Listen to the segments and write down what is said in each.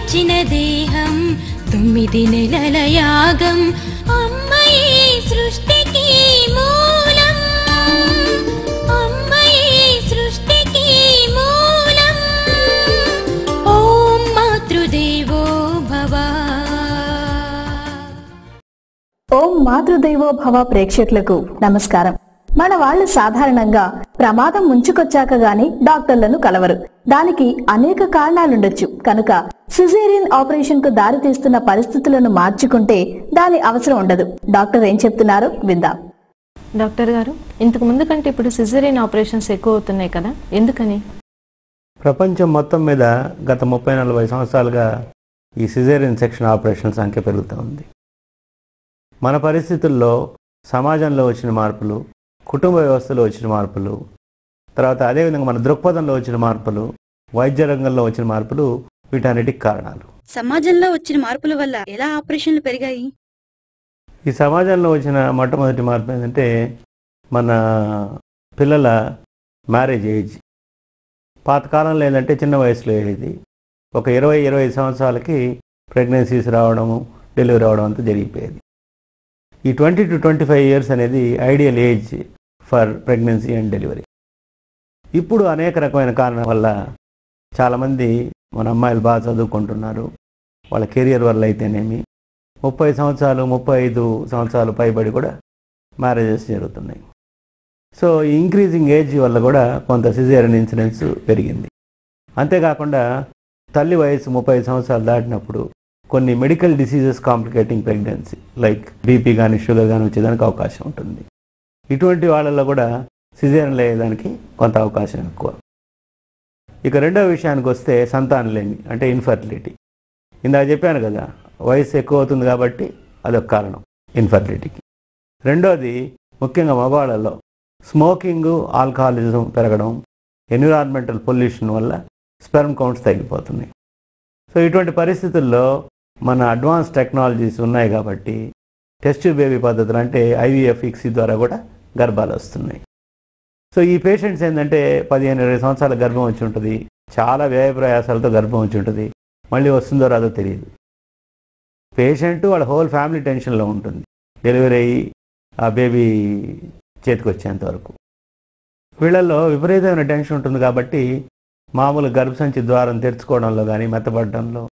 ఇచ్చిన దేహం 9 నెలల యాగం అమ్మయే సృష్టికి మూలం అమ్మయే సృష్టికి మూలం ఓం మాతృదేవో భవ. ఓం మాతృదేవో భవ ప్రేక్షకులకు నమస్కారం. మన వాళ్ళు సాధారణంగా ప్రమాదం ముంచుకొచ్చాక గాని డాక్టర్లను కలవరు. దానికి అనేక కారణాలుండొచ్చు. కనుక సిజేరియన్ ఆపరేషన్ కు దారి తీస్తున్న పరిస్థితులను మార్చుకుంటే దాని అవసరం ఉండదు. డాక్టర్ ఏం చెప్తున్నారో విందాం. డాక్టర్ గారు, ఇంతకు ముందు కంటే ఇప్పుడు సిజేరియన్ ఆపరేషన్స్ ఎక్కువ అవుతున్నాయి కదా, ఎందుకని? ప్రపంచం మొత్తం మీద గత 30-40 సంవత్సరాలుగా ఈ సిజేరియన్ సెక్షన్ ఆపరేషన్ సంఖ్య పెరుగుతూ ఉంది. మన పరిస్థితుల్లో సమాజంలో వచ్చిన మార్పులు, కుటుంబ వ్యవస్థలో వచ్చిన మార్పులు, తర్వాత అదేవిధంగా మన దృక్పథంలో వచ్చిన మార్పులు, వైద్య రంగంలో వచ్చిన మార్పులు వీటన్నిటికి కారణాలు. సమాజంలో వచ్చిన మార్పుల వల్ల ఎలా ఆపరేషన్లు పెరిగాయి? ఈ సమాజంలో వచ్చిన మొట్టమొదటి మార్పు ఏంటంటే మన పిల్లల మ్యారేజ్ ఏజ్. పాతకాలంలో ఏంటంటే చిన్న వయసులో అయ్యేది. ఒక 20-25 సంవత్సరాలకి ప్రెగ్నెన్సీస్ రావడము, డెలివరీ రావడం అంతా జరిగిపోయేది. ఈ 20 to 25 ఇయర్స్ అనేది ideal age for pregnancy and delivery. ఇప్పుడు అనేక రకమైన కారణాల వల్ల చాలామంది మన అమ్మాయిలు బాగా చదువుకుంటున్నారు. వాళ్ళ కెరియర్ వల్ల అయితేనేమి 30 సంవత్సరాలు 35 సంవత్సరాలు పైబడి కూడా మ్యారేజెస్ జరుగుతున్నాయి. సో ఈ ఇంక్రీజింగ్ ఏజ్ వల్ల కూడా కొంత సిజేరియన్ ఇన్సిడెన్స్ పెరిగింది. అంతేకాకుండా తల్లి వయసు 30 సంవత్సరాలు దాటినప్పుడు కొన్ని medical diseases complicating pregnancy like BP కానీ షుగర్ కానీ వచ్చేదానికి అవకాశం ఉంటుంది. ఇటువంటి వాళ్ళల్లో కూడా సిజేరియన్లు అయ్యేదానికి కొంత అవకాశం ఎక్కువ. ఇక రెండవ విషయానికి వస్తే సంతానలేమి అంటే ఇన్ఫర్టిలిటీ. ఇందాక చెప్పాను కదా, వయసు ఎక్కువ అవుతుంది కాబట్టి అదొక కారణం ఇన్ఫర్టిలిటీకి. రెండోది ముఖ్యంగా మగవాళ్ళలో స్మోకింగ్, ఆల్కహాలిజం పెరగడం, ఎన్విరాన్మెంటల్ పొల్యూషన్ వల్ల స్పెర్మ్ కౌంట్స్ తగ్గిపోతున్నాయి. సో ఇటువంటి పరిస్థితుల్లో మన అడ్వాన్స్ టెక్నాలజీస్ ఉన్నాయి కాబట్టి టెస్ట్ బేబీ పద్ధతులు అంటే IVF ICSI ద్వారా కూడా గర్భాలు వస్తున్నాయి. సో ఈ పేషెంట్స్ ఏంటంటే 15-20 సంవత్సరాల గర్భం వచ్చి ఉంటుంది, చాలా వ్యయ ప్రయాసాలతో గర్భం వచ్చి ఉంటుంది, మళ్ళీ వస్తుందో రాదో తెలియదు. పేషెంట్ వాళ్ళ హోల్ ఫ్యామిలీ టెన్షన్లో ఉంటుంది డెలివరీ అయ్యి ఆ బేబీ చేతికి వచ్చేంత వరకు. వీళ్ళల్లో విపరీతమైన టెన్షన్ ఉంటుంది కాబట్టి మామూలు గర్భసంచి ద్వారం తెరుచుకోవడంలో కానీ మెత్తపడడంలో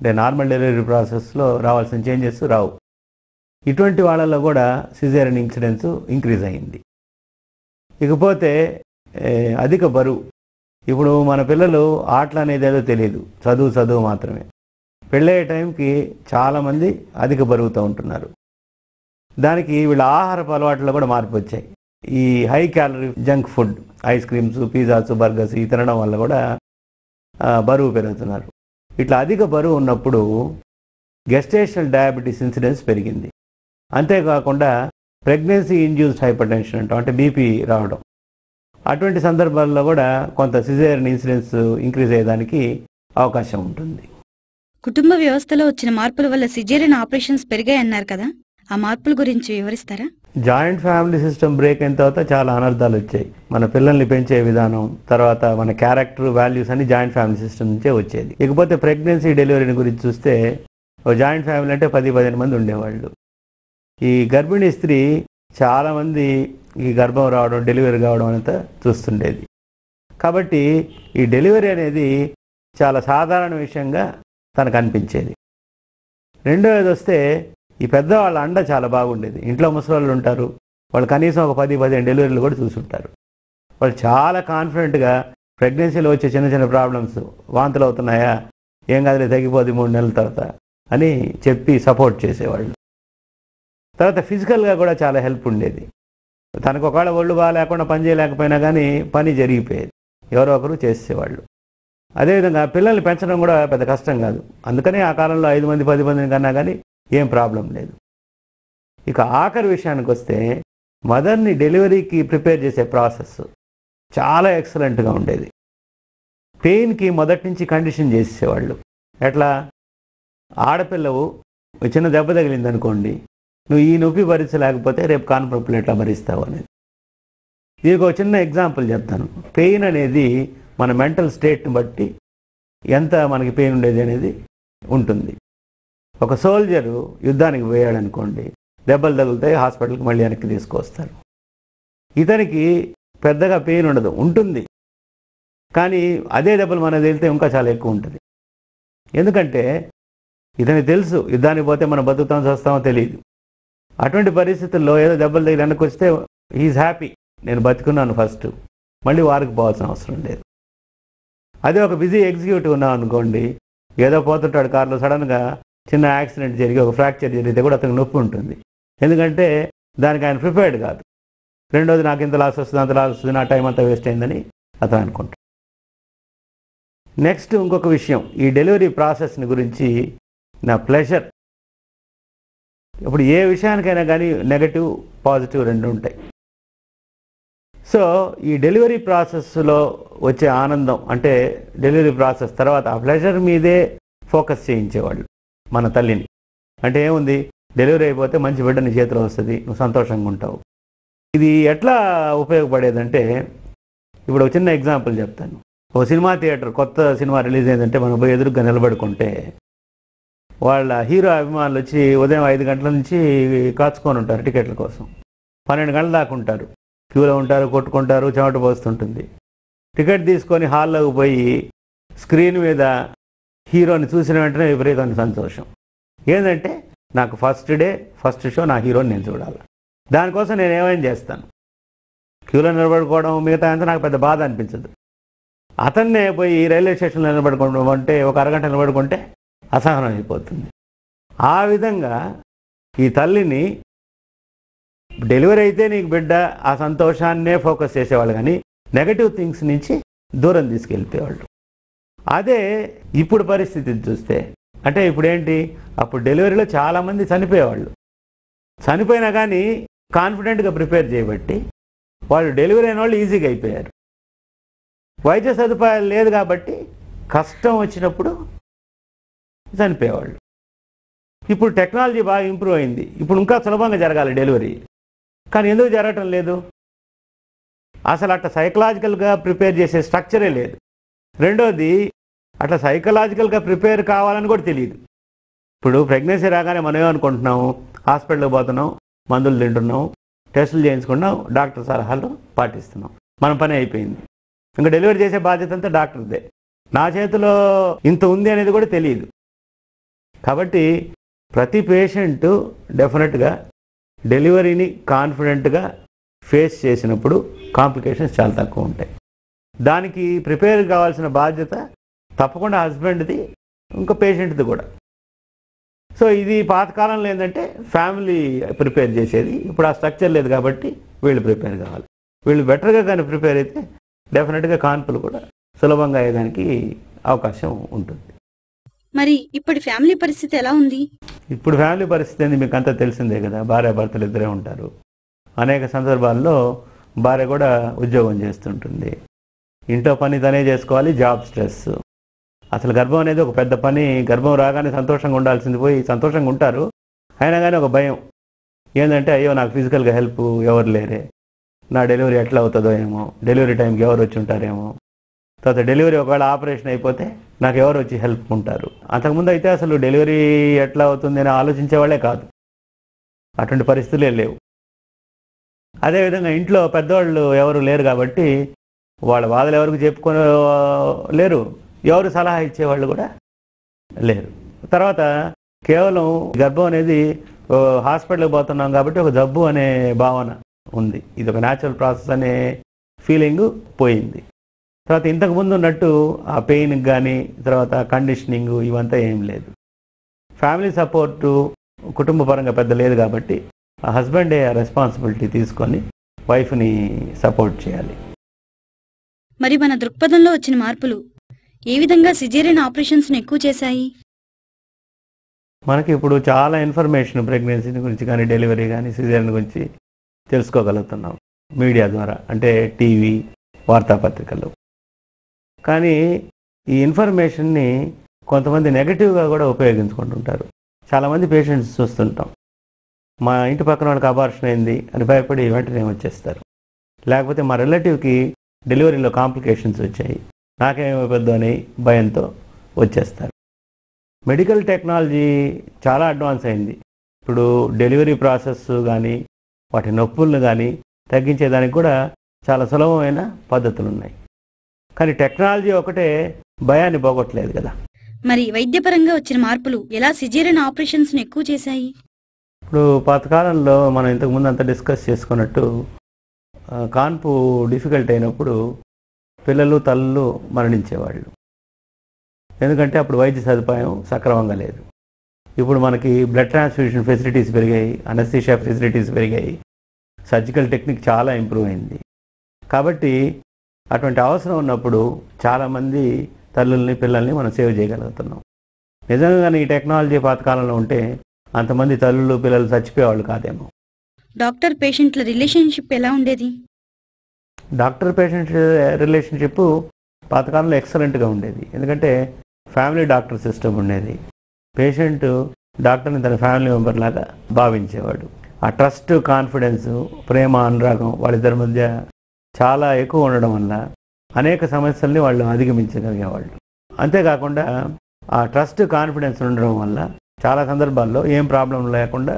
అంటే నార్మల్ డెలివరీ ప్రాసెస్లో రావాల్సిన చేంజెస్ రావు. ఇటువంటి వాళ్ళల్లో కూడా సిజేరియన్ ఇన్సిడెన్స్ ఇంక్రీజ్ అయ్యింది. ఇకపోతే అధిక బరువు. ఇప్పుడు మన పిల్లలు ఆటలు అనేది ఏదో తెలియదు, చదువు మాత్రమే. పెళ్ళయ్యే టైంకి చాలామంది అధిక బరువుతో ఉంటున్నారు. దానికి వీళ్ళ ఆహారపు అలవాట్లో కూడా మార్పు వచ్చాయి. ఈ high calorie junk food, ice creams, pizzas, burgers ఈ తినడం వల్ల కూడా బరువు పెరుగుతున్నారు. ఇట్లా అధిక బరువు ఉన్నప్పుడు గెస్టేషనల్ డయాబెటీస్ ఇన్సిడెన్స్ పెరిగింది. అంతేకాకుండా ప్రెగ్నెన్సీ ఇండ్యూస్డ్ హైపర్ టెన్షన్ అంటాం, అంటే బీపీ రావడం. అటువంటి సందర్భాల్లో కూడా కొంత సిజేరియన్ ఇన్సిడెన్స్ ఇంక్రీజ్ అయ్యేదానికి అవకాశం ఉంటుంది. కుటుంబ వ్యవస్థలో వచ్చిన మార్పుల వల్ల సిజేరియన్ ఆపరేషన్స్ పెరిగాయన్నారు కదా, ఆ మార్పుల గురించి వివరిస్తారా? జాయింట్ ఫ్యామిలీ సిస్టమ్ బ్రేక్ అయిన తర్వాత చాలా అనర్థాలు వచ్చాయి. మన పిల్లల్ని పెంచే విధానం, తర్వాత మన క్యారెక్టర్, వాల్యూస్ అన్ని జాయింట్ ఫ్యామిలీ సిస్టమ్ నుంచే వచ్చేది. ఇకపోతే ప్రెగ్నెన్సీ డెలివరీని గురించి చూస్తే ఒక జాయింట్ ఫ్యామిలీ అంటే 10-15 మంది ఉండేవాళ్ళు. ఈ గర్భిణీ స్త్రీ చాలామంది ఈ గర్భం రావడం, డెలివరీ కావడం అంతా చూస్తుండేది. కాబట్టి ఈ డెలివరీ అనేది చాలా సాధారణ విషయంగా తనకు అనిపించేది. రెండోది వస్తే ఈ పెద్దవాళ్ళ అండ చాలా బాగుండేది. ఇంట్లో ముసలి ఉంటారు, వాళ్ళు కనీసం ఒక 10-15 డెలివరీలు కూడా చూసుంటారు. వాళ్ళు చాలా కాన్ఫిడెంట్గా ప్రెగ్నెన్సీలో వచ్చే చిన్న చిన్న ప్రాబ్లమ్స్, వాంతులు అవుతున్నాయా, ఏం కాదులే తగ్గిపోద్ది 3 నెలల తర్వాత అని చెప్పి సపోర్ట్ చేసేవాళ్ళు. తర్వాత ఫిజికల్గా కూడా చాలా హెల్ప్ ఉండేది. తనకు ఒకవేళ ఒళ్ళు బాగా లేకుండా పని చేయలేకపోయినా కానీ పని జరిగిపోయేది, ఎవరో ఒకరు చేసేవాళ్ళు. అదేవిధంగా పిల్లల్ని పెంచడం కూడా పెద్ద కష్టం కాదు. అందుకని ఆ కాలంలో 5 మంది 10 మందిని కన్నా కానీ ఏం ప్రాబ్లం లేదు. ఇక ఆఖరి విషయానికి వస్తే మదర్ని డెలివరీకి ప్రిపేర్ చేసే ప్రాసెస్ చాలా ఎక్సలెంట్గా ఉండేది. పెయిన్కి మొదటి నుంచి కండిషన్ చేసేవాళ్ళు. ఎట్లా, ఆడపిల్లవు చిన్న దెబ్బ తగిలింది అనుకోండి, నువ్వు ఈ నొప్పి భరించలేకపోతే రేపు కాన్పునొప్పులు ఎట్లా భరిస్తావు అనేది. దీనికి ఒక చిన్న ఎగ్జాంపుల్ చెప్తాను. పెయిన్ అనేది మన మెంటల్ స్టేట్ని బట్టి ఎంత మనకి పెయిన్ ఉండేది అనేది ఉంటుంది. ఒక సోల్జరు యుద్ధానికి పోయాడు అనుకోండి, దెబ్బలు తగులుతాయి, హాస్పిటల్కి మళ్ళీ వెనక్కి తీసుకొస్తారు. ఇతనికి పెద్దగా పెయిన్ ఉండదు, ఉంటుంది, కానీ అదే దెబ్బలు మనకు తగిలితే ఇంకా చాలా ఎక్కువ ఉంటుంది. ఎందుకంటే ఇతనికి తెలుసు యుద్ధానికి పోతే మనం బతుకుతాం చేస్తామో తెలియదు. అటువంటి పరిస్థితుల్లో ఏదో దెబ్బలు తగిలి వెనక్కి వస్తే ఈజ్ హ్యాపీ, నేను బతుకున్నాను ఫస్ట్, మళ్ళీ వారికి పోవాల్సిన అవసరం లేదు. అదే ఒక బిజీ ఎగ్జిక్యూటివ్ ఉన్నాం అనుకోండి, ఏదో పోతుంటాడు కారులో, సడన్గా చిన్న యాక్సిడెంట్ జరిగి ఒక ఫ్రాక్చర్ జరిగితే కూడా అతనికి నొప్పి ఉంటుంది. ఎందుకంటే దానికి ఆయన ప్రిపేర్డ్ కాదు. రెండోది నాకు ఇంత లాస్ వస్తుంది, అంత లాస్ వస్తుంది, నా టైం అంతా వేస్ట్ అయిందని అతను అనుకుంటాడు. నెక్స్ట్ ఇంకొక విషయం, ఈ డెలివరీ ప్రాసెస్ని గురించి నా ప్లెజర్. ఇప్పుడు ఏ విషయానికైనా కానీ నెగటివ్ పాజిటివ్ రెండు ఉంటాయి. సో ఈ డెలివరీ ప్రాసెస్లో వచ్చే ఆనందం, అంటే డెలివరీ ప్రాసెస్ తర్వాత ఆ ప్లెజర్ మీదే ఫోకస్ చేయించేవాళ్ళు మన తల్లిని. అంటే ఏముంది, డెలివరీ అయిపోతే మంచి బిడ్డ నీ చేతిలో వస్తుంది, నువ్వు సంతోషంగా ఉంటావు. ఇది ఎట్లా ఉపయోగపడేదంటే, ఇప్పుడు ఒక చిన్న ఎగ్జాంపుల్ చెప్తాను. ఓ సినిమా థియేటర్ కొత్త సినిమా రిలీజ్ అయిందంటే మనం పోయి ఎదురుగా నిలబడుకుంటే వాళ్ళ హీరో అభిమానులు వచ్చి ఉదయం 5 గంటల నుంచి కాచుకొని ఉంటారు టికెట్ల కోసం. 12 గంటల దాకా ఉంటారు, క్యూలో ఉంటారు, కొట్టుకుంటారు, చెమట పోస్తుంటుంది. టికెట్ తీసుకొని హాల్లోకి పోయి స్క్రీన్ మీద హీరోని చూసిన వెంటనే విపరీతమైన సంతోషం. ఏంటంటే నాకు ఫస్ట్ డే ఫస్ట్ షో నా హీరోని నేను చూడాలి, దానికోసం నేను ఏమైనా చేస్తాను. క్యూలో నిలబడుకోవడం మిగతా అంతా నాకు పెద్ద బాధ అనిపించదు. అతన్నే పోయి రైల్వే స్టేషన్లో నిలబడుకుంటే ఒక అరగంట నిలబడుకుంటే అసహనం అయిపోతుంది. ఆ విధంగా ఈ తల్లిని డెలివరీ అయితే నీకు బిడ్డ, ఆ సంతోషాన్నే ఫోకస్ చేసేవాళ్ళు, కానీ నెగటివ్ థింగ్స్ నుంచి దూరం తీసుకెళ్ళిపోయేవాళ్ళు. అదే ఇప్పుడు పరిస్థితి చూస్తే, అంటే ఇప్పుడు ఏంటి, అప్పుడు డెలివరీలో చాలామంది చనిపోయేవాళ్ళు. చనిపోయినా కానీ కాన్ఫిడెంట్గా ప్రిపేర్ చేయబట్టి వాళ్ళు డెలివరీ అయిన వాళ్ళు ఈజీగా అయిపోయారు. వైద్య సదుపాయాలు లేదు కాబట్టి కష్టం వచ్చినప్పుడు చనిపోయేవాళ్ళు. ఇప్పుడు టెక్నాలజీ బాగా ఇంప్రూవ్ అయింది, ఇప్పుడు ఇంకా సులభంగా జరగాలి డెలివరీ, కానీ ఎందుకు జరగటం లేదు? అసలు అట్లా సైకలాజికల్గా ప్రిపేర్ చేసే స్ట్రక్చరే లేదు. రెండోది, అట్లా సైకలాజికల్గా ప్రిపేర్ కావాలని కూడా తెలియదు. ఇప్పుడు ప్రెగ్నెన్సీ రాగానే మనం ఏమనుకుంటున్నాము, హాస్పిటల్కి పోతున్నాం, మందులు తింటున్నాం, టెస్టులు చేయించుకున్నాం, డాక్టర్ సలహాలు పాటిస్తున్నాం, మన పని అయిపోయింది. ఇంకా డెలివరీ చేసే బాధ్యత అంతా డాక్టర్దే. నా చేతిలో ఇంత ఉంది అనేది కూడా తెలియదు. కాబట్టి ప్రతి పేషెంటు డెఫినెట్గా డెలివరీని కాన్ఫిడెంట్గా ఫేస్ చేసినప్పుడు కాంప్లికేషన్స్ చాలా తక్కువ ఉంటాయి. దానికి ప్రిపేర్ కావాల్సిన బాధ్యత తప్పకుండా హస్బెండ్ది, ఇంకా పేషెంట్ది కూడా. సో ఇది పాతకాలంలో ఏంటంటే ఫ్యామిలీ ప్రిపేర్ చేసేది, ఇప్పుడు ఆ స్ట్రక్చర్ లేదు కాబట్టి వీళ్ళు ప్రిపేర్ కావాలి. వీళ్ళు బెటర్గా కానీ ప్రిపేర్ అయితే డెఫినెట్గా కాన్పులు కూడా సులభంగా అయ్యేదానికి అవకాశం ఉంటుంది. మరి ఇప్పటి ఫ్యామిలీ పరిస్థితి ఎలా ఉంది? ఇప్పుడు ఫ్యామిలీ పరిస్థితి ఏంది మీకు అంతా తెలిసిందే కదా. భార్యాభర్తలు ఇద్దరే ఉంటారు. అనేక సందర్భాల్లో భార్య కూడా ఉద్యోగం చేస్తుంటుంది, ఇంట్లో పని తనే చేసుకోవాలి, జాబ్ స్ట్రెస్. అసలు గర్భం అనేది ఒక పెద్ద పని. గర్భం రాగానే సంతోషంగా ఉండాల్సింది పోయి సంతోషంగా ఉంటారు, అయినా కానీ ఒక భయం ఏంటంటే, అయ్యో నాకు ఫిజికల్గా హెల్ప్ ఎవరు లేరే, నా డెలివరీ ఎట్లా అవుతుందో ఏమో, డెలివరీ టైంకి ఎవరు వచ్చి ఉంటారేమో, తర్వాత డెలివరీ ఒకవేళ ఆపరేషన్ అయిపోతే నాకు ఎవరు వచ్చి హెల్ప్ ఉంటారు. అంతకుముందు అయితే అసలు డెలివరీ ఎట్లా అవుతుంది అని ఆలోచించేవాళ్ళే కాదు, అటువంటి పరిస్థితులే లేవు. అదేవిధంగా ఇంట్లో పెద్దవాళ్ళు ఎవరు లేరు కాబట్టి వాళ్ళ బాధలు ఎవరికి చెప్పుకొని లేరు, ఎవరు సలహా ఇచ్చేవాళ్ళు కూడా లేరు. తర్వాత కేవలం గర్భం అనేది హాస్పిటల్కి పోతున్నాం కాబట్టి ఒక జబ్బు అనే భావన ఉంది, ఇది ఒక న్యాచురల్ ప్రాసెస్ అనే ఫీలింగ్ పోయింది. తర్వాత ఇంతకుముందు ఉన్నట్టు ఆ పెయిన్కి కానీ తర్వాత కండిషనింగ్ ఇవంతా ఏం లేదు. ఫ్యామిలీ సపోర్టు కుటుంబ పరంగా పెద్ద లేదు కాబట్టి ఆ హస్బెండే ఆ రెస్పాన్సిబిలిటీ తీసుకొని వైఫ్ని సపోర్ట్ చేయాలి. మరి మన దృక్పథంలో వచ్చిన మార్పులు ఏ విధంగా సిజేరియన్ ఆపరేషన్స్ను ఎక్కువ చేశాయి? మనకి ఇప్పుడు చాలా ఇన్ఫర్మేషన్ ప్రెగ్నెన్సీ గురించి కానీ డెలివరీ కానీ సిజేరియన్ గురించి తెలుసుకోగలుగుతున్నాం మీడియా ద్వారా, అంటే టీవీ, వార్తాపత్రికలు. కానీ ఈ ఇన్ఫర్మేషన్ని కొంతమంది నెగటివ్గా కూడా ఉపయోగించుకుంటుంటారు. చాలామంది పేషెంట్స్ చూస్తుంటాం, మా ఇంటి పక్కన వాళ్ళకి అబార్షన్ అయింది అని భయపడి వెంటనే వచ్చేస్తారు. లేకపోతే మా రిలేటివ్కి డెలివరీలో కాంప్లికేషన్స్ వచ్చాయి, నాకేమైపోద్దు అని భయంతో వచ్చేస్తారు. మెడికల్ టెక్నాలజీ చాలా అడ్వాన్స్ అయింది. ఇప్పుడు డెలివరీ ప్రాసెస్ కానీ వాటి నొప్పులను కానీ తగ్గించేదానికి కూడా చాలా సులభమైన పద్ధతులు ఉన్నాయి. కానీ టెక్నాలజీ ఒకటే భయాన్ని పోగొట్టలేదు కదా. మరి వైద్యపరంగా వచ్చిన మార్పులు ఎలా సిజేరియన్ ఆపరేషన్స్ ను ఎక్కువ చేశాయి? ఇప్పుడు పాతకాలంలో మనం ఇంతకుముందు అంతా డిస్కస్ చేసుకున్నట్టు కాన్పు డిఫికల్ట్ అయినప్పుడు పిల్లలు తల్లులు మరణించేవాళ్ళు. ఎందుకంటే అప్పుడు వైద్య సదుపాయం సక్రమంగా లేదు. ఇప్పుడు మనకి బ్లడ్ ట్రాన్స్ఫ్యూషన్ ఫెసిలిటీస్ పెరిగాయి, అనస్థీషియా ఫెసిలిటీస్ పెరిగాయి, సర్జికల్ టెక్నిక్ చాలా ఇంప్రూవ్ అయింది. కాబట్టి అటువంటి అవసరం ఉన్నప్పుడు చాలామంది తల్లుల్ని పిల్లల్ని మనం సేవ్ చేయగలుగుతున్నాం. నిజంగానే ఈ టెక్నాలజీ పాతకాలంలో ఉంటే అంతమంది తల్లులు పిల్లలు చచ్చిపోయేవాళ్ళు కాదేమో. డాక్టర్ పేషెంట్ల రిలేషన్షిప్ ఎలా ఉండేది? డాక్టర్ పేషెంట్ రిలేషన్షిప్ పాతకాలంలో ఎక్సలెంట్గా ఉండేది. ఎందుకంటే ఫ్యామిలీ డాక్టర్ సిస్టమ్ ఉండేది. పేషెంట్ డాక్టర్ని తన ఫ్యామిలీ మెంబర్ లాగా భావించేవాడు. ఆ ట్రస్ట్, కాన్ఫిడెన్స్, ప్రేమ, అనురాగం వాళ్ళిద్దరి మధ్య చాలా ఎక్కువ ఉండడం వల్ల అనేక సమస్యల్ని వాళ్ళు అధిగమించగలిగేవాళ్ళు. అంతేకాకుండా ఆ ట్రస్ట్, కాన్ఫిడెన్స్ ఉండడం వల్ల చాలా సందర్భాల్లో ఏం ప్రాబ్లం లేకుండా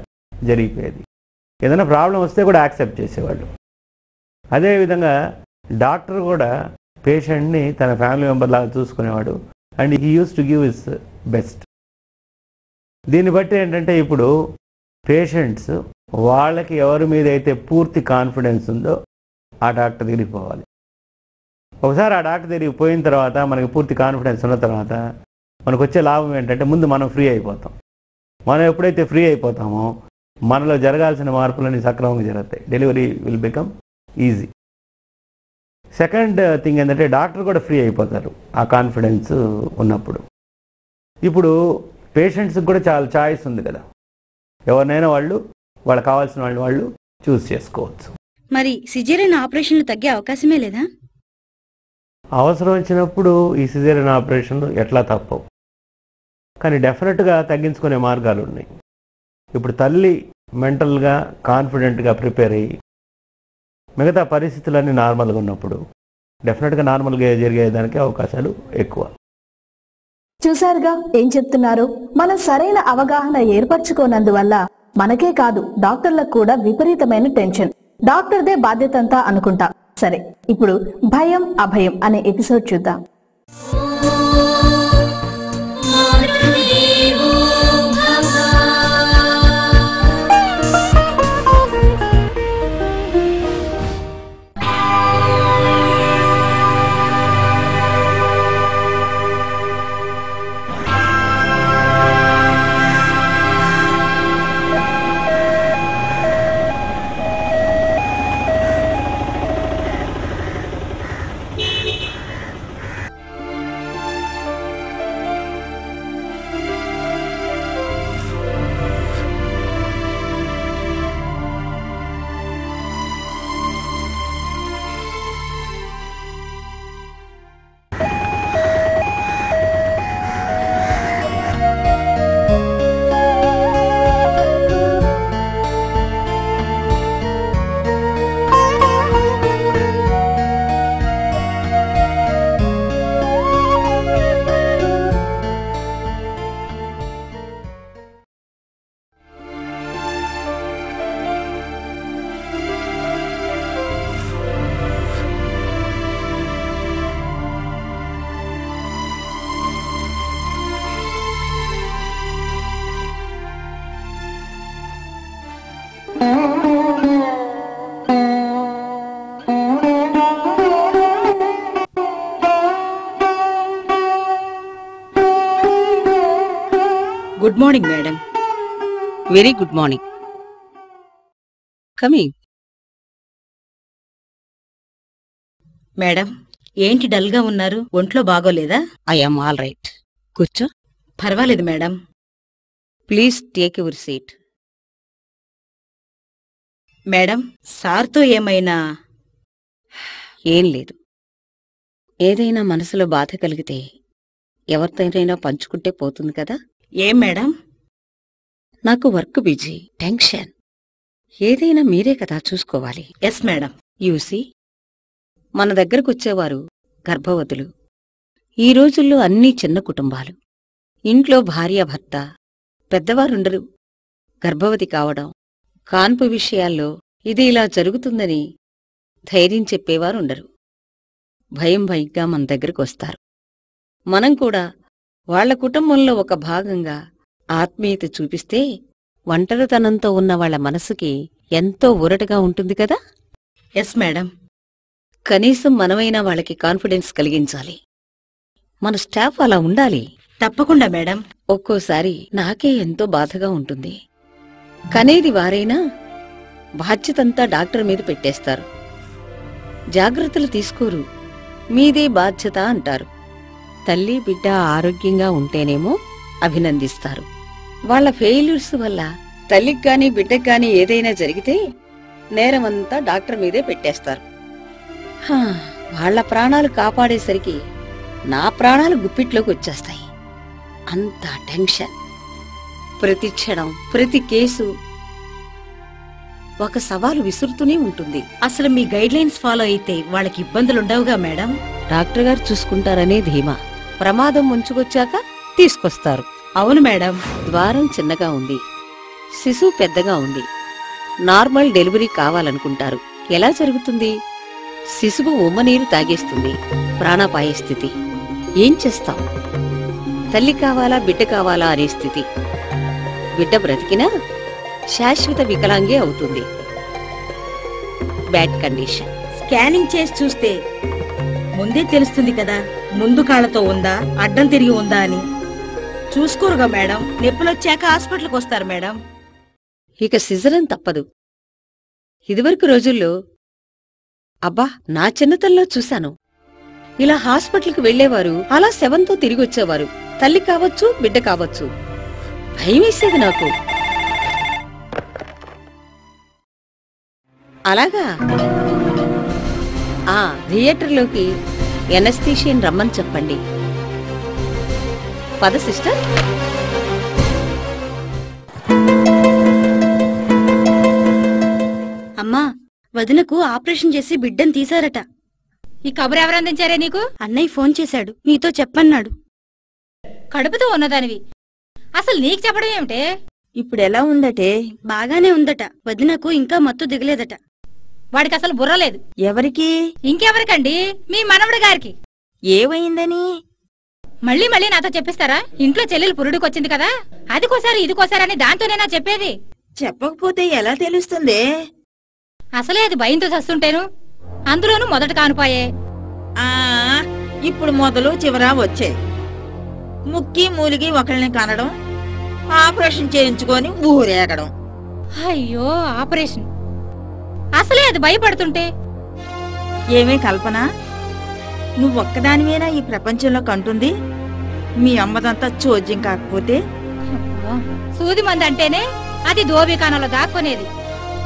జరిగిపోయేది. ఏదైనా ప్రాబ్లం వస్తే కూడా యాక్సెప్ట్ చేసేవాళ్ళు. అదేవిధంగా డాక్టర్ కూడా పేషెంట్ని తన ఫ్యామిలీ మెంబర్ లాగా చూసుకునేవాడు. And he used to give his best. దీన్ని బట్టి ఏంటంటే ఇప్పుడు పేషెంట్స్ వాళ్ళకి ఎవరి మీద అయితే పూర్తి కాన్ఫిడెన్స్ ఉందో ఆ డాక్టర్ దగ్గరికి పోవాలి. ఒకసారి ఆ డాక్టర్ దగ్గరికి పోయిన తర్వాత మనకి పూర్తి కాన్ఫిడెన్స్ ఉన్న తర్వాత మనకు వచ్చే లాభం ఏంటంటే ముందు మనం ఫ్రీ అయిపోతాం. మనం ఎప్పుడైతే ఫ్రీ అయిపోతామో మనలో జరగాల్సిన మార్పులన్నీ సక్రమంగా జరుగుతాయి. Delivery will become easy. Second thing ఏంటంటే డాక్టర్ కూడా ఫ్రీ అయిపోతారు ఆ కాన్ఫిడెన్స్ ఉన్నప్పుడు. ఇప్పుడు పేషెంట్స్కి కూడా చాలా చాయిస్ ఉంది కదా. ఎవరినైనా వాళ్ళకి కావాల్సిన వాళ్ళు చూస్ చేసుకోవచ్చు. మరి సిజేరియన్ ఆపరేషన్లు తగ్గే అవకాశమే లేదా? అవసరం వచ్చినప్పుడు ఈ సిజేరియన్ ఆపరేషన్లు ఎట్లా తప్పవు, కానీ డెఫినెట్గా తగ్గించుకునే మార్గాలు ఉన్నాయి. ఇప్పుడు తల్లి మెంటల్గా కాన్ఫిడెంట్గా ప్రిపేర్ అయ్యి మిగతా పరిస్థితులన్నీ నార్మల్గా ఉన్నప్పుడు డెఫినెట్గా నార్మల్గా జరిగేదానికి అవకాశాలు ఎక్కువ. చూశారుగా ఏం చెప్తున్నారు? మనం సరైన అవగాహన ఏర్పరచుకోనందువల్ల మనకే కాదు డాక్టర్లకు కూడా విపరీతమైన టెన్షన్. డాక్టర్దే బాధ్యతంతా అనుకుంటా. సరే, ఇప్పుడు భయం అభయం అనే ఎపిసోడ్ చూద్దాం. Good morning, madam. Very good morning. Come in. Madam, ఏంటి డల్గా ఉన్నారు? ఒంట్లో బాగోలేదా? I am all right. కూర్చో. పర్వాలేదు madam. Please take your seat. Madam, సార్తో ఏమైనా? ఏం లేదు. ఏదైనా మనసులో బాధ కలిగితే ఎవరితోనైనా పంచుకుంటే పోతుంది కదా. ఏం మేడం? నాకు వర్క్ బిజీ, టెన్షన్. ఏదైనా మీరే కదా చూసుకోవాలి. Yes madam. యూసీ, మన దగ్గరకొచ్చేవారు గర్భవతులు. ఈ రోజుల్లో అన్నీ చిన్న కుటుంబాలు. ఇంట్లో భార్యాభర్త, పెద్దవారుండరు. గర్భవతి కావడం, కాన్పు విషయాల్లో ఇది ఇలా జరుగుతుందని ధైర్యం చెప్పేవారుండరు. భయంగా మన దగ్గరకొస్తారు. మనం కూడా వాళ్ల కుటుంబంలో ఒక భాగంగా ఆత్మీయత చూపిస్తే ఒంటరితనంతో ఉన్న వాళ్ల మనసుకి ఎంతో ఊరటగా ఉంటుంది కదా. Yes madam. కనీసం మనమైనా వాళ్ళకి కాన్ఫిడెన్స్ కలిగించాలి. మన స్టాఫ్ అలా ఉండాలి. తప్పకుండా మేడం. ఒక్కోసారి నాకే ఎంతో బాధగా ఉంటుంది. కనేది వారైనా బాధ్యతంతా డాక్టర్ మీద పెట్టేస్తారు. జాగ్రత్తలు తీసుకోరు. మీదే బాధ్యత అంటారు. తల్లి బిడ్డ ఆరోగ్యంగా ఉంటేనేమో అభినందిస్తారు. వాళ్ల ఫెయిల్యూర్స్ వల్ల తల్లికి గాని బిడ్డకి గాని ఏదైనా జరిగితే నేరమంతా డాక్టర్ మీదే పెట్టేస్తారు. వాళ్ల ప్రాణాలు కాపాడేసరికి నా ప్రాణాలు గుప్పిట్లోకి వచ్చేస్తాయి. అంత టెన్షన్. ప్రతి క్షణం, ప్రతి కేసు ఒక సవాలు విసురుతూనే ఉంటుంది. అసలు మీ గైడ్ లైన్స్ ఫాలో అయితే వాళ్ళకి ఇబ్బందులుండవుగా మేడం? డాక్టర్ గారు చూసుకుంటారనే ధీమా. ప్రమాదం ముంచుకొచ్చాక తీసుకొస్తారు. అవును మేడం. ద్వారం చిన్నగా ఉంది, శిశువు పెద్దగా ఉంది. నార్మల్ డెలివరీ కావాలనుకుంటారు. ఎలా జరుగుతుంది? శిశువు ఉమ్మనీరు తాగేస్తుంది. ప్రాణాపాయ స్థితి. ఏం చేస్తాం? తల్లి కావాలా బిడ్డ కావాలా అనే స్థితి. బిడ్డ బ్రతికినా శాశ్వత వికలాంగే అవుతుంది. Bad condition. స్కానింగ్ చేసి చూస్తే ముందే తెలుస్తుంది కదా, ముందు కాళ్లతో ఉందా, అడ్డం తిరిగి ఉందా అని. చూసుకోరుగా మేడం. నొప్పులొచ్చాక హాస్పిటల్కి వస్తారు మేడం. ఇక సిజరన్ తప్పదు. ఇదివరకు రోజుల్లో అబ్బా నా చిన్నతల్లో చూశాను. ఇలా హాస్పిటల్కి వెళ్లేవారు, అలా శవంతో తిరిగొచ్చేవారు. తల్లి కావచ్చు, బిడ్డ కావచ్చు. భయమేసేది నాకు. అలాగా థియేటర్లోకి ఎనస్థీషియన్ రమ్మని చెప్పండి. పద సిస్టర్. అమ్మా, వదినకు ఆపరేషన్ చేసి బిడ్డను తీశారట. ఈ కబురు ఎవరందించారే నీకు? అన్నయ్య ఫోన్ చేశాడు, నీతో చెప్పన్నాడు. కడుపుతో ఉన్నదానివి అసలు నీకు చెప్పడం ఏమిటే? ఇప్పుడెలా ఉందటే? బాగానే ఉందట. వదినకు ఇంకా మత్తు దిగలేదట. వాడికి అసలు బుర్రలేదు. ఎవరికి? ఇంకెవరికండి? మీ మనవడు గారికి. ఏమైందని? మళ్ళీ నాతో చెప్పిస్తారా? ఇంట్లో చెల్లెలు పురుడికొచ్చింది కదా, అది కోసారు ఇది కోసారని దాంతోనేనా చెప్పేది? చెప్పకపోతే ఎలా తెలుస్తుందే? అసలే అది భయంతో చస్తుంటేను, అందులోనూ మొదట కానుపాయే. ఇప్పుడు మొదలు చివరా వచ్చాయి. ముక్కి మూలిగి ఒకళ్ళని కనడం, ఆపరేషన్ చేయించుకొని ఊరేగడం. అయ్యో ఆపరేషన్! అసలే అది భయపడుతుంటే. ఏమే కల్పన, నువ్వొక్కదానివేనా ఈ ప్రపంచంలో కంటుంది? మీ అమ్మదంతా చోద్యం కాకపోతే? సూది మంది అంటేనే అది దోబికానంలో దాక్కునేది.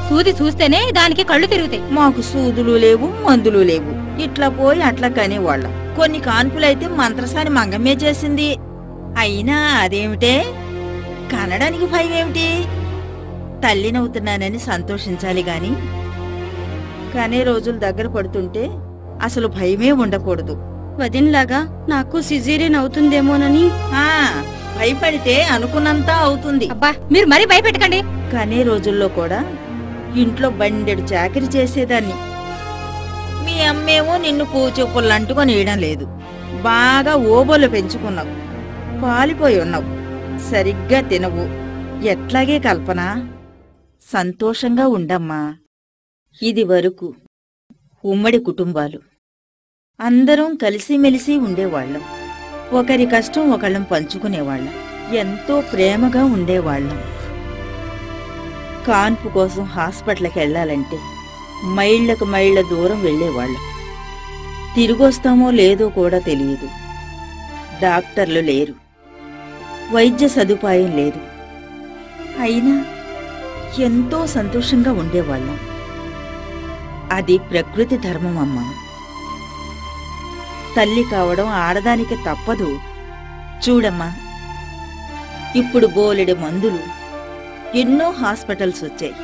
సూది చూస్తేనే దానికి కళ్ళు తిరుగుతాయి. మాకు సూదులు లేవు, మందులు లేవు. ఇట్లా పోయి అట్లా కనేవాళ్ళం. కొన్ని కాన్పులైతే మంత్రసాని మంగమ్మే చేసింది. అయినా అదేమిటే, కనడానికి భయం ఏమిటి? తల్లినవుతున్నానని సంతోషించాలి గాని, కనే రోజులు దగ్గర పడుతుంటే అసలు భయమే ఉండకూడదు. వదినలాగా నాకు సిజేరియన్ అవుతుందేమోనని. భయపడితే అనుకున్నంతా అవుతుంది. అబ్బా, మీరు మరీ భయపెట్టకండి. కనే రోజుల్లో కూడా ఇంట్లో బండెడు చాకిరి చేసేదాన్ని. మీ అమ్మేమో నిన్ను పూచూపుల్లంటుకొని వేయడం లేదు. బాగా ఓబోలు పెంచుకున్నావు, పాలిపోయి ఉన్నావు, సరిగ్గా తినవు. ఎట్లాగే కల్పన, సంతోషంగా ఉండమ్మా. ఇది వరకు ఉమ్మడి కుటుంబాలు, అందరం కలిసిమెలిసి ఉండేవాళ్ళం. ఒకరి కష్టం ఒకళ్ళం పంచుకునేవాళ్ళం. ఎంతో ప్రేమగా ఉండేవాళ్ళం. కాన్పు కోసం హాస్పిటల్కి వెళ్లాలంటే మైళ్లకు మైళ్ల దూరం వెళ్లేవాళ్ళం. తిరిగొస్తామో లేదో కూడా తెలియదు. డాక్టర్లు లేరు, వైద్య సదుపాయం లేదు. అయినా ఎంతో సంతోషంగా ఉండేవాళ్ళం. అది ప్రకృతి ధర్మం అమ్మా. తల్లి కావడం ఆడదానికి తప్పదు. చూడమ్మా, ఇప్పుడు బోలెడు మందులు, ఎన్నో హాస్పిటల్స్ వచ్చాయి.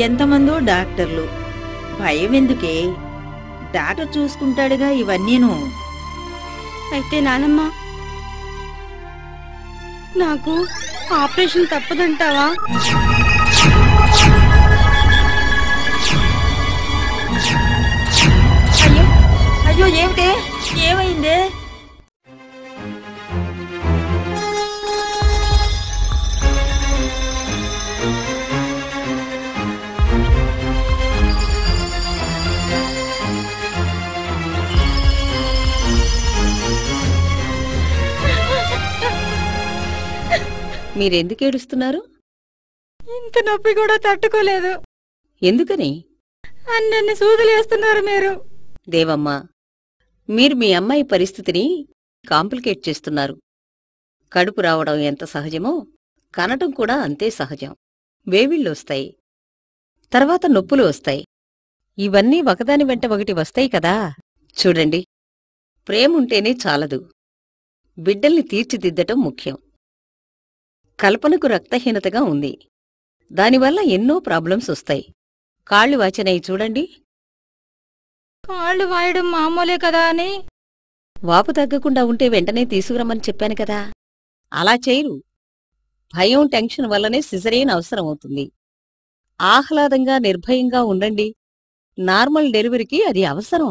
ఎంతమందో డాక్టర్లు. భయం ఎందుకే? డాక్టర్ చూసుకుంటాడుగా ఇవన్నీను. అయితే నానమ్మ, నాకు ఆపరేషన్ తప్పదంటావా? అయ్యో అయ్యో, ఏమిటే, ఏమైందే? మీరెందుకు ఏడుస్తున్నారు? ఇంత నొప్పి కూడా తట్టుకోలేదు. ఎందుకని? అన్నన్ని సూదులు వేస్తున్నారు మీరు. దేవమ్మ, మీరు మీ అమ్మాయి పరిస్థితిని కాంప్లికేట్ చేస్తున్నారు. కడుపు రావడం ఎంత సహజమో కనటం కూడా అంతే సహజం. వేవిళ్ళొస్తాయి, తర్వాత నొప్పులు వస్తాయి. ఇవన్నీ ఒకదాని వెంట ఒకటి వస్తాయి కదా. చూడండి, ప్రేముంటేనే చాలదు, బిడ్డల్ని తీర్చిదిద్దటం ముఖ్యం. కల్పనకు రక్తహీనతగా ఉంది. దానివల్ల ఎన్నో ప్రాబ్లమ్స్ వస్తాయి. కాళ్ళు వాచినాయి చూడండి. కాళ్ళు వాయడం మామూలే కదా అని. వాపు తగ్గకుండా ఉంటే వెంటనే తీసుకురమ్మని చెప్పాను కదా. అలా చేయరు. భయం, టెన్షన్ వల్లనే సిజరేన్ అవసరమవుతుంది. ఆహ్లాదంగా నిర్భయంగా ఉండండి. నార్మల్ డెలివరీకి అది అవసరం.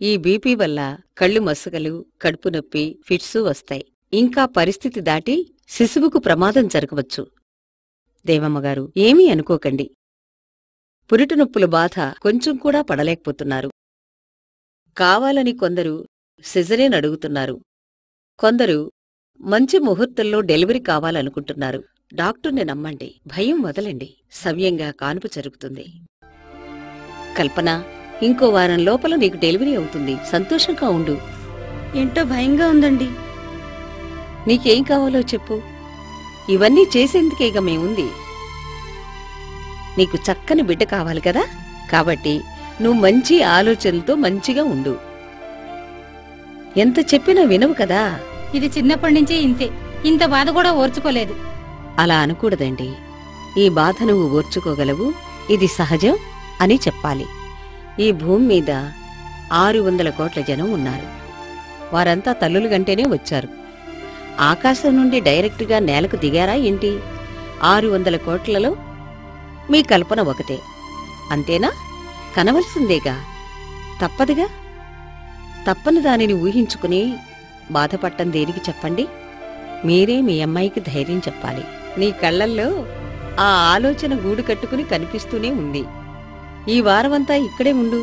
ఈ బీపీ వల్ల కళ్ళు మసకలు, కడుపు నొప్పి, ఫిట్సు వస్తాయి. ఇంకా పరిస్థితి దాటి శిశువుకు ప్రమాదం జరగవచ్చు. దేవమ్మగారు, ఏమీ అనుకోకండి. పురిటి నొప్పుల బాధ కొంచెం కూడా పడలేకపోతున్నారు. కావాలని కొందరు సిజరేన్ అడుగుతున్నారు. కొందరు మంచి ముహూర్తంలో డెలివరీ కావాలనుకుంటున్నారు. డాక్టర్ని నమ్మండి, భయం వదలండి. సవ్యంగా కాన్పు జరుగుతుంది. కల్పన, ఇంకో వారం లోపల నీకు డెలివరీ అవుతుంది. సంతోషంగా ఉండు. ఏంటో భయంగా ఉందండి. నీకేం కావాలో చెప్పు. ఇవన్నీ చేసేందుకేగ మేముంది. నీకు చక్కని బిడ్డ కావాలి కదా, కాబట్టి నువ్వు మంచి ఆలోచనలతో మంచిగా ఉండు. ఎంత చెప్పినా వినవు కదా. ఇది చిన్నప్పటి నుంచి ఇంతే. ఇంత బాధ కూడా ఓర్చుకోలేదు. అలా అనకూడదండి. ఈ బాధ నువ్వు ఓర్చుకోగలవు, ఇది సహజం అని చెప్పాలి. ఈ భూమి మీద 600 కోట్ల జనం ఉన్నారు. వారంతా తల్లులుగంటేనే వచ్చారు. ఆకాశం నుండి డైరెక్టుగా నేలకు దిగారా ఏంటి? 600 కోట్లలో మీ కల్పన ఒకటే. అంతేనా? కనవలసిందేగా, తప్పదుగా. తప్పని దానిని ఊహించుకుని బాధపట్టం దేనికి చెప్పండి? మీరే మీ అమ్మాయికి ధైర్యం చెప్పాలి. నీ కళ్లల్లో ఆ ఆలోచన గూడు కట్టుకుని కనిపిస్తూనే ఉంది. ఈ వారమంతా ఇక్కడే ఉండు.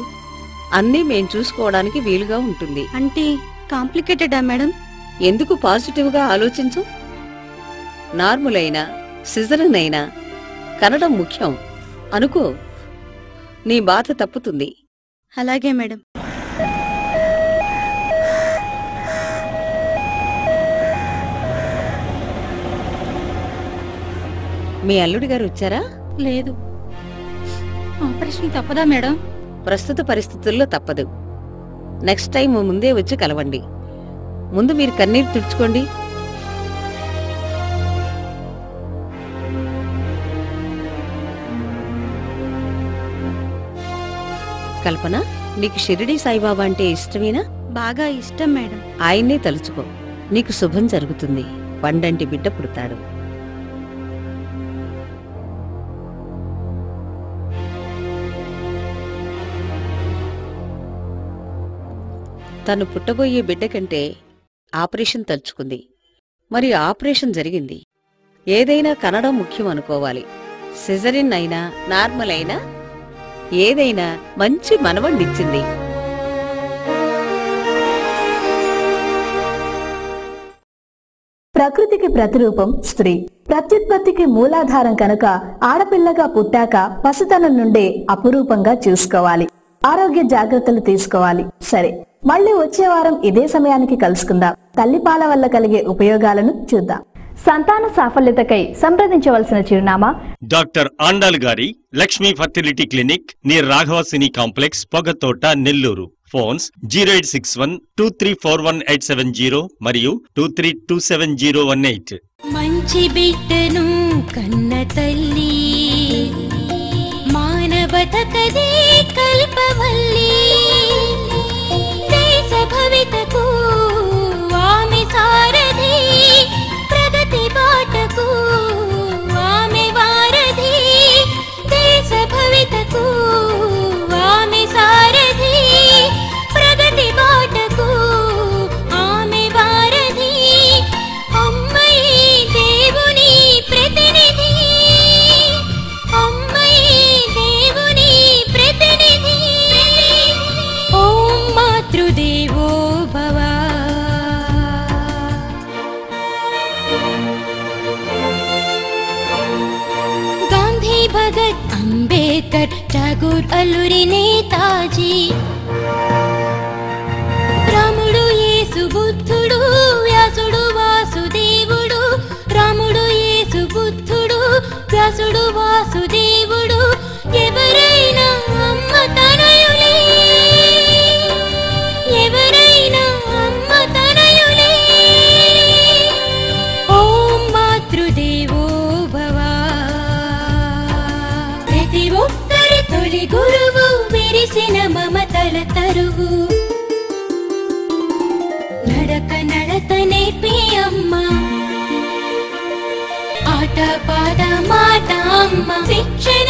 అన్నీ మేం చూసుకోవడానికి వీలుగా ఉంటుంది. అంటే కాంప్లికేటెడా మేడం? ఎందుకు పాజిటివ్గా ఆలోచించు. నార్మల్ అయినా సిజరన్ అయినా కనడం ముఖ్యం అనుకో. నీ బాధ తప్పుతుంది. అలాగే మేడం. మీ అల్లుడి గారు వచ్చారా? లేదు. ఆపరేషన్ తప్పదా మేడం? ప్రస్తుత పరిస్థితుల్లో తప్పదు. నెక్స్ట్ టైం ముందే వచ్చి కలవండి. ముందు మీరు కన్నీరు తుడుచుకోండి. కల్పన, నీకు షిరిడీ సాయిబాబా అంటే ఇష్టమేనా? బాగా ఇష్టం మేడం. ఆయన్నే తలుచుకో, నీకు శుభం జరుగుతుంది. పండంటి బిడ్డ పుడతాడు. తను పుట్టబోయే బిడ్డ కంటే ఆపరేషన్ తలుచుకుంది. మరి ఆపరేషన్ జరిగింది. ఏదైనా కనడం ముఖ్యం అనుకోవాలి. సిజరిన్ అయినా నార్మల్ అయినా ఏదైనా మంచి మనవణ్ణిచ్చింది. ప్రకృతికి ప్రతిరూపం స్త్రీ. ప్రత్యుత్పత్తికి మూలాధారం కనుక ఆడపిల్లగా పుట్టాక పసితనం నుండే అపురూపంగా చూసుకోవాలి. ఆరోగ్య జాగ్రత్తలు తీసుకోవాలి. సరే, మళ్ళీ వచ్చే వారం ఇదే సమయానికి కలుసుకుందాం. తల్లిపాల వల్ల కలిగే ఉపయోగాలను చూద్దాం. సంతాన సాఫల్యతకై సంప్రదించవలసిన చిరునామా డాక్టర్ ఆండాల్ గారి Lakshmi fertility clinic near Raghava cine complex, Pogathota, Nellore. Phones 0861234180 మరియు 23270118. మంచి బిడ్డను కన్న తల్లి మానవతకదే కల్పవల్లి. దేశ భవితకు ఆమె సారథి, ప్రగతి అంబేద్కర్ ఠాగూర్ అల్లూరి నేతాజీ రాముడు యేసు బుద్ధుడు వ్యాసుడు వాసుదేవుడు రాముడు యేసు బుద్ధుడు వ్యాసుడు వాసుదేవుడు ఎవరైనా అమ్మ తనయులే ఎవరైనా అమ్మ తనయులే ఓం మాతృదేవో భవ ప్రతి ఒక్కరి తొలి గురువు విరిసిన మమతల తరువు నడక నడత నేర్పి అమ్మ ఆట పాట మాట అమ్మ శిక్షణ